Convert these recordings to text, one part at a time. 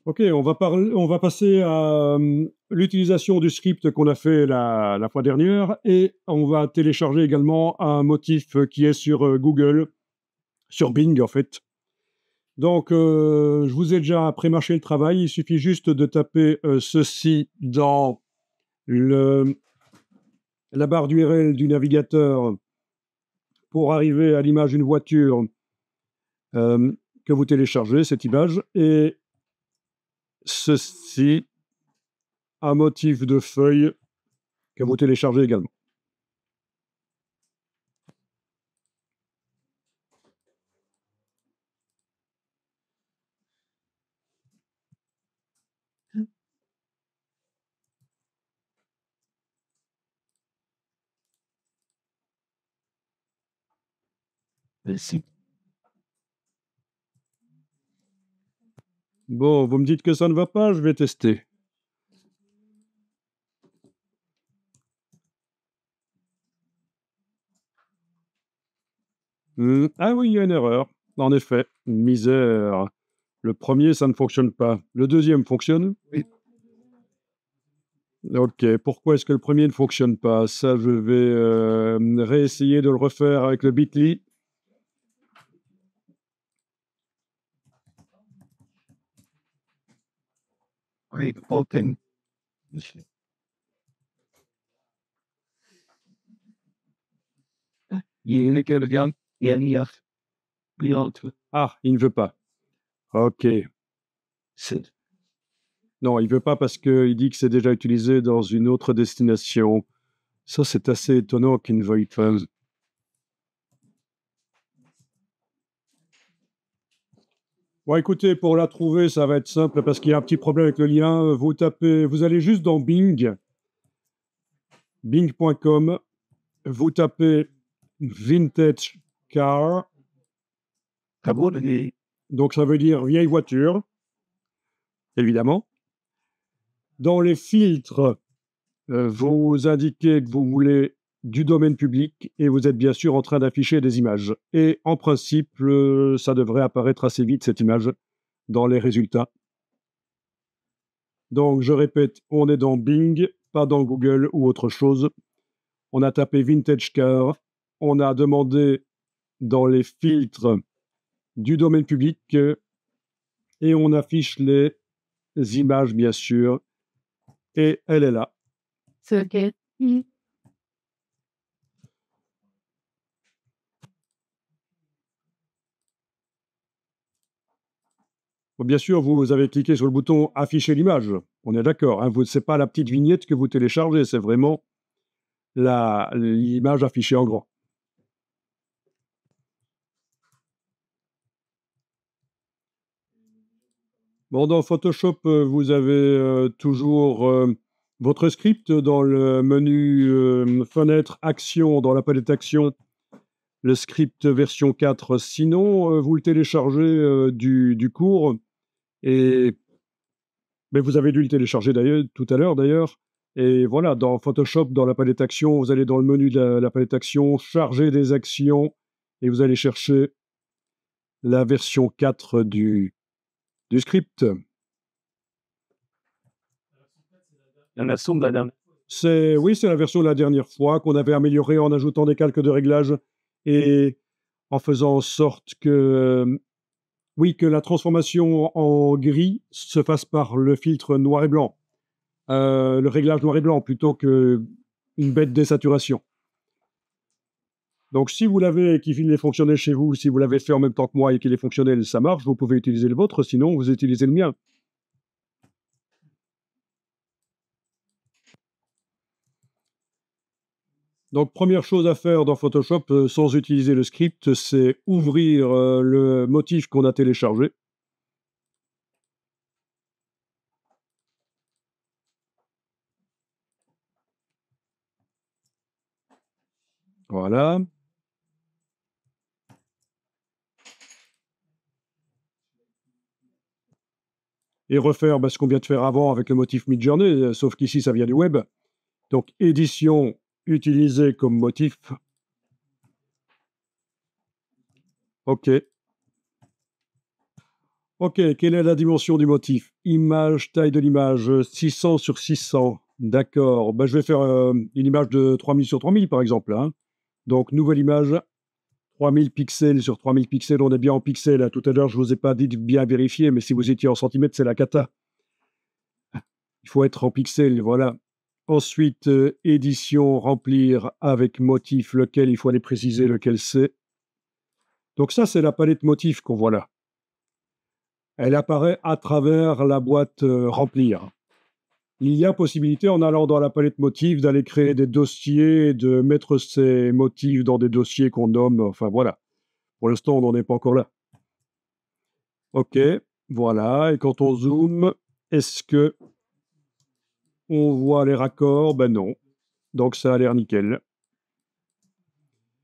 Ok, on va passer à l'utilisation du script qu'on a fait la fois dernière et on va télécharger également un motif qui est sur Google, sur Bing en fait. Donc, je vous ai déjà pré-marché le travail. Il suffit juste de taper ceci dans la barre d'URL du navigateur pour arriver à l'image d'une voiture que vous téléchargez, cette image, et ceci, un motif de feuille que vous téléchargez également. Merci. Bon, vous me dites que ça ne va pas, je vais tester. Ah oui, il y a une erreur. En effet, misère. Le premier, ça ne fonctionne pas. Le deuxième fonctionne? Oui. Ok, pourquoi est-ce que le premier ne fonctionne pas? Ça, je vais réessayer de le refaire avec le Bitly. Oui, open. Yeni gelen yeni yer. Bir altı. Ah, il ne veut pas. Ok. C'est Non, il veut pas parce qu'il dit que c'est déjà utilisé dans une autre destination. Ça, c'est assez étonnant qu'il ne veuille pas. Bon, écoutez, pour la trouver, ça va être simple parce qu'il y a un petit problème avec le lien. Vous tapez, vous allez juste dans Bing, bing.com, vous tapez vintage car, kabul değil. donc ça veut dire vieille voiture, évidemment. Dans les filtres, vous indiquez que vous voulez du domaine public et vous êtes bien sûr en train d'afficher des images. Et en principe, ça devrait apparaître assez vite, cette image, dans les résultats. Donc, je répète, on est dans Bing, pas dans Google ou autre chose. On a tapé Vintage Car, on a demandé dans les filtres du domaine public et on affiche les images, bien sûr, et elle est là. C'est OK. Bon, bien sûr, vous avez cliqué sur le bouton afficher l'image. On est d'accord. Hein, ce n'est pas la petite vignette que vous téléchargez, c'est vraiment l'image affichée en grand. Bon, dans Photoshop, vous avez toujours votre script dans le menu fenêtre action, dans la palette action, le script version 4. Sinon, vous le téléchargez du cours. Mais vous avez dû le télécharger d'ailleurs, tout à l'heure d'ailleurs. Et voilà, dans Photoshop, dans la palette action, vous allez dans le menu de la palette action, charger des actions, et vous allez chercher la version 4 du script. La somme d'Adam. Oui, c'est la version de la dernière fois qu'on avait améliorée en ajoutant des calques de réglage et en faisant en sorte que, oui, que la transformation en gris se fasse par le filtre noir et blanc, le réglage noir et blanc plutôt qu'une bête désaturation. Donc, si vous l'avez et qu'il est fonctionnel chez vous, si vous l'avez fait en même temps que moi et qu'il est fonctionnel, ça marche, vous pouvez utiliser le vôtre, sinon vous utilisez le mien. Donc, première chose à faire dans Photoshop, sans utiliser le script, c'est ouvrir le motif qu'on a téléchargé. Voilà. Et refaire ce qu'on vient de faire avant avec le motif Midjourney, sauf qu'ici, ça vient du web. Donc, édition utilisée comme motif. OK. Ok, quelle est la dimension du motif? Image, taille de l'image, 600 sur 600. D'accord. Ben, je vais faire une image de 3000 sur 3000, par exemple, hein. Donc, nouvelle image, 3000 pixels sur 3000 pixels. On est bien en pixels, hein. Tout à l'heure, je ne vous ai pas dit de bien vérifier, mais si vous étiez en centimètres, c'est la cata. Il faut être en pixels, voilà. Ensuite, édition, remplir avec motif, lequel il faut aller préciser lequel c'est. Donc ça, c'est la palette motif qu'on voit là. Elle apparaît à travers la boîte remplir. Il y a possibilité, en allant dans la palette motif, d'aller créer des dossiers, de mettre ces motifs dans des dossiers qu'on nomme. Enfin voilà. Pour l'instant, on n'en est pas encore là. OK, voilà. Et quand on zoome, est-ce que on voit les raccords? Ben non. Donc ça a l'air nickel.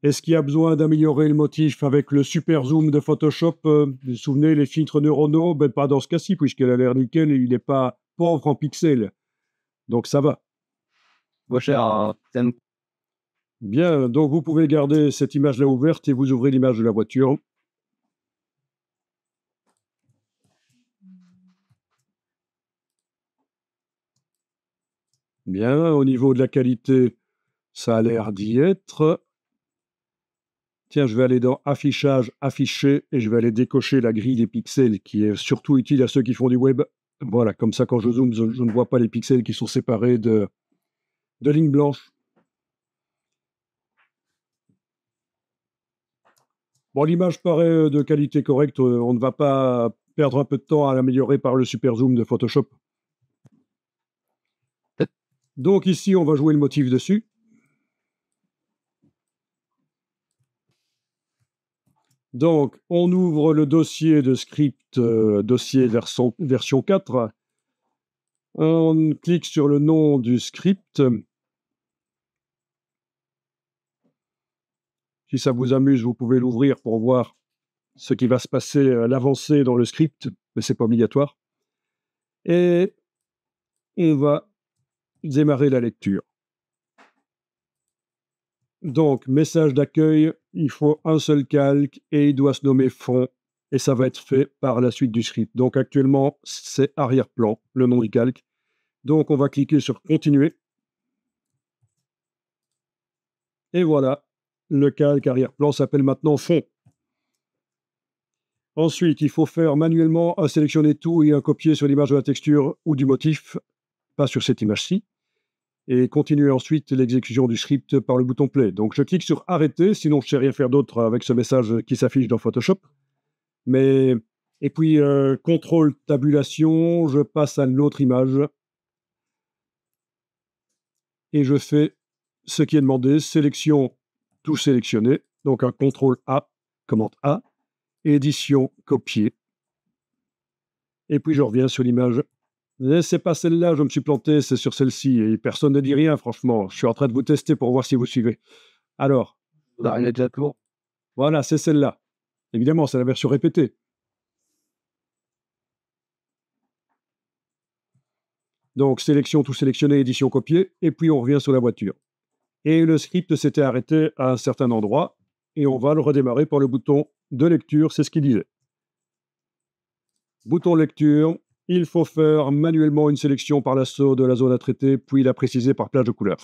Est-ce qu'il y a besoin d'améliorer le motif avec le super zoom de Photoshop? Vous vous souvenez, les filtres neuronaux? Ben pas dans ce cas-ci, puisqu'il a l'air nickel et il n'est pas pauvre en pixels. Donc ça va. Bien, donc vous pouvez garder cette image-là ouverte et vous ouvrez l'image de la voiture. Bien, au niveau de la qualité, ça a l'air d'y être. Tiens, je vais aller dans Affichage, Afficher, et je vais aller décocher la grille des pixels, qui est surtout utile à ceux qui font du web. Voilà, comme ça, quand je zoome, je ne vois pas les pixels qui sont séparés de lignes blanches. Bon, l'image paraît de qualité correcte. On ne va pas perdre un peu de temps à l'améliorer par le super zoom de Photoshop. Donc ici, on va jouer le motif dessus. Donc, on ouvre le dossier de script, dossier version 4. On clique sur le nom du script. Si ça vous amuse, vous pouvez l'ouvrir pour voir ce qui va se passer à l'avancée dans le script, mais ce n'est pas obligatoire. Et on va démarrer la lecture. Donc, message d'accueil, il faut un seul calque et il doit se nommer fond et ça va être fait par la suite du script. Donc, actuellement, c'est arrière-plan, le nom du calque. Donc, on va cliquer sur continuer. Et voilà, le calque arrière-plan s'appelle maintenant fond. Ensuite, il faut faire manuellement un sélectionner tout et un copier sur l'image de la texture ou du motif, pas sur cette image-ci. Et continuer ensuite l'exécution du script par le bouton play. Donc je clique sur arrêter, sinon je ne sais rien faire d'autre avec ce message qui s'affiche dans Photoshop. Et puis contrôle tabulation, je passe à l'autre image et je fais ce qui est demandé, sélection, tout sélectionner, donc un contrôle A, commande A, édition, copier. Et puis je reviens sur l'image. C'est pas celle-là, je me suis planté, c'est sur celle-ci. Et personne ne dit rien, franchement. Je suis en train de vous tester pour voir si vous suivez. Alors, voilà, c'est celle-là. Évidemment, c'est la version répétée. Donc, sélection, tout sélectionner, édition, copier, et puis on revient sur la voiture. Et le script s'était arrêté à un certain endroit, et on va le redémarrer par le bouton de lecture, c'est ce qu'il disait. Bouton lecture, il faut faire manuellement une sélection par l'assaut de la zone à traiter, puis la préciser par plage de couleur.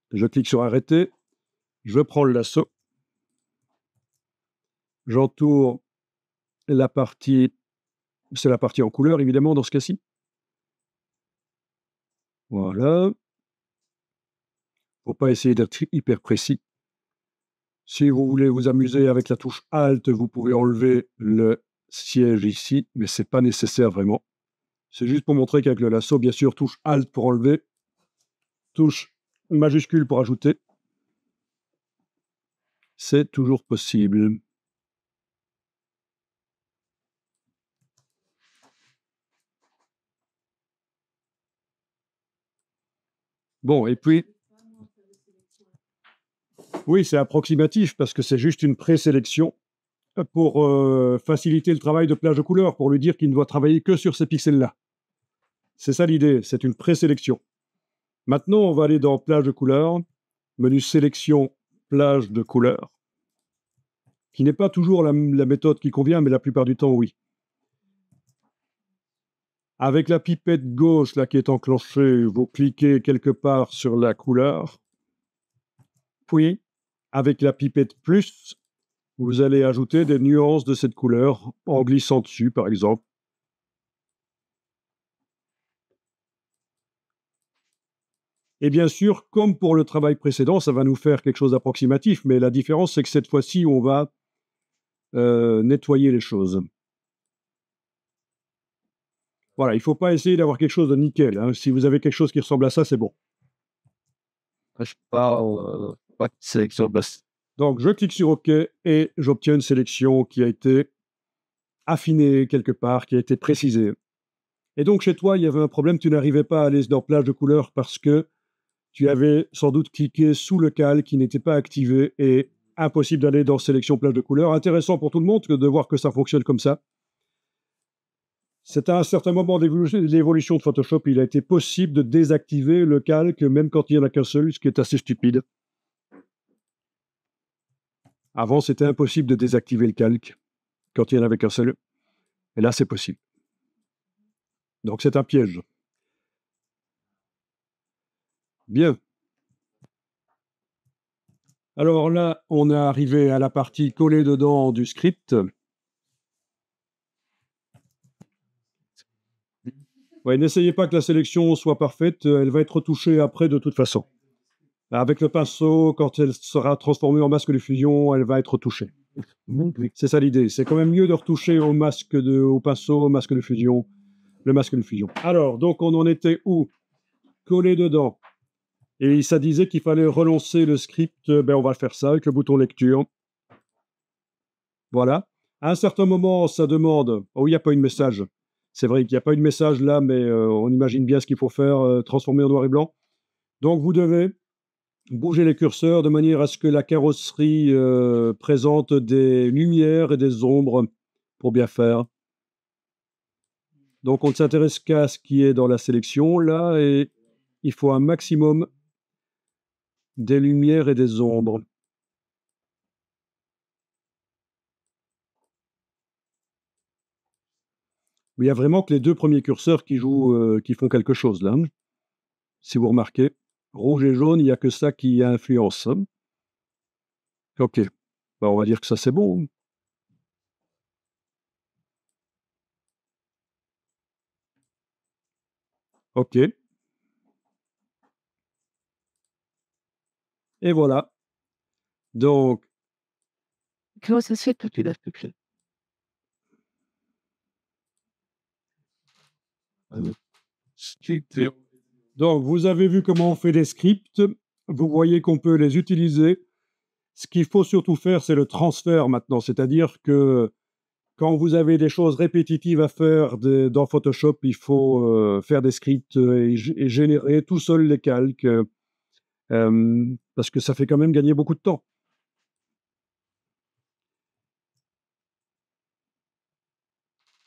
Je clique sur arrêter, je prends le lasso, j'entoure la partie, c'est la partie en couleur évidemment dans ce cas-ci. Voilà. Faut pas essayer d'être hyper précis. Si vous voulez vous amuser avec la touche Alt, vous pouvez enlever le siège ici, mais c'est pas nécessaire vraiment. C'est juste pour montrer qu'avec le lasso, bien sûr, touche Alt pour enlever, touche majuscule pour ajouter. C'est toujours possible. Bon, et puis, oui, c'est approximatif parce que c'est juste une présélection pour faciliter le travail de plage de couleur, pour lui dire qu'il ne doit travailler que sur ces pixels-là. C'est ça l'idée, c'est une présélection. Maintenant, on va aller dans plage de couleur, menu sélection, plage de couleur. qui n'est pas toujours la méthode qui convient, mais la plupart du temps, oui. Avec la pipette gauche là, qui est enclenchée, vous cliquez quelque part sur la couleur. Puis, avec la pipette plus, vous allez ajouter des nuances de cette couleur en glissant dessus, par exemple. Et bien sûr, comme pour le travail précédent, ça va nous faire quelque chose d'approximatif, mais la différence, c'est que cette fois-ci, on va nettoyer les choses. Voilà, il ne faut pas essayer d'avoir quelque chose de nickel, hein. Si vous avez quelque chose qui ressemble à ça, c'est bon. Je parle pas de sélection basse. Donc, je clique sur OK et j'obtiens une sélection qui a été affinée quelque part, qui a été précisée. Et donc, chez toi, il y avait un problème, tu n'arrivais pas à aller dans plage de couleurs parce que tu avais sans doute cliqué sous le calque qui n'était pas activé et impossible d'aller dans sélection plage de couleurs. Intéressant pour tout le monde de voir que ça fonctionne comme ça. C'est à un certain moment de l'évolution de Photoshop, il a été possible de désactiver le calque, même quand il n'y en a qu'un seul, ce qui est assez stupide. Avant, c'était impossible de désactiver le calque quand il n'y en avait qu'un seul. Et là, c'est possible. Donc, c'est un piège. Bien. Alors là, on est arrivé à la partie coller dedans du script. Ouais, n'essayez pas que la sélection soit parfaite, elle va être retouchée après de toute façon. Avec le pinceau, quand elle sera transformée en masque de fusion, elle va être retouchée. C'est ça l'idée. C'est quand même mieux de retoucher au pinceau, au masque de fusion, le masque de fusion. Alors, donc on en était où? Coller dedans. Et ça disait qu'il fallait relancer le script. Ben, on va faire ça avec le bouton lecture. Voilà. À un certain moment, ça demande... Oh, il n'y a pas eu de message. C'est vrai qu'il n'y a pas eu de message là, mais on imagine bien ce qu'il faut faire, transformer en noir et blanc. Donc, vous devez bouger les curseurs de manière à ce que la carrosserie présente des lumières et des ombres pour bien faire. Donc, on ne s'intéresse qu'à ce qui est dans la sélection là, et il faut un maximum des lumières et des ombres. Il y a vraiment que les deux premiers curseurs qui jouent, qui font quelque chose là. Si vous remarquez, rouge et jaune, il n'y a que ça qui influence. Ok, ben, on va dire que ça c'est bon. Ok. Et voilà. Donc, Comment ça se fait que tu l'as fait? donc, vous avez vu comment on fait des scripts. Vous voyez qu'on peut les utiliser. Ce qu'il faut surtout faire, c'est le transfert maintenant. C'est-à-dire que quand vous avez des choses répétitives à faire dans Photoshop, il faut faire des scripts et générer tout seul les calques. Parce que ça fait quand même gagner beaucoup de temps.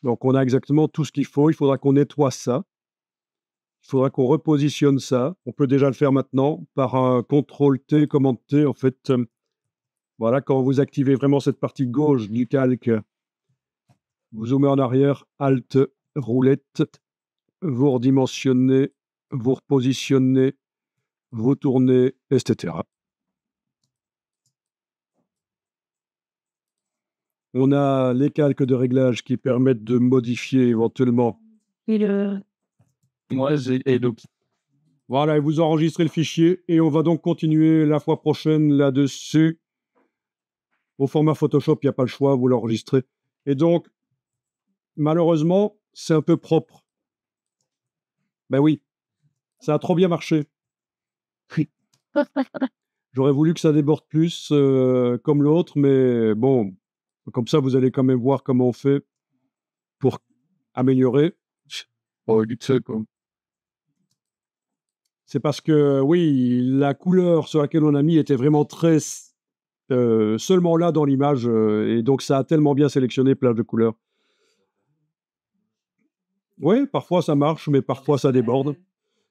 Donc, on a exactement tout ce qu'il faut. Il faudra qu'on nettoie ça. Il faudra qu'on repositionne ça. On peut déjà le faire maintenant par un CTRL-T, commande-T. En fait, voilà, quand vous activez vraiment cette partie gauche du calque, vous zoomez en arrière, Alt, roulette, vous redimensionnez, vous repositionnez, vous tournez, etc. On a les calques de réglage qui permettent de modifier éventuellement. Moi, et donc, Voilà, et vous enregistrez le fichier et on va donc continuer la fois prochaine là-dessus. Au format Photoshop, il n'y a pas le choix, vous l'enregistrez. Et donc, malheureusement, c'est un peu propre. Ben oui, ça a trop bien marché. J'aurais voulu que ça déborde plus, comme l'autre, mais bon, comme ça, vous allez quand même voir comment on fait pour améliorer. C'est parce que, oui, la couleur sur laquelle on a mis était vraiment très seulement là dans l'image, et donc ça a tellement bien sélectionné plage de couleurs. Oui, parfois ça marche, mais parfois ça déborde.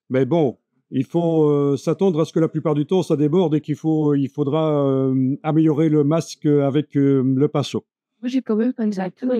Mais bon, Il faut s'attendre à ce que la plupart du temps, ça déborde et il faudra améliorer le masque avec le pinceau. Moi, j'ai quand même pas exactement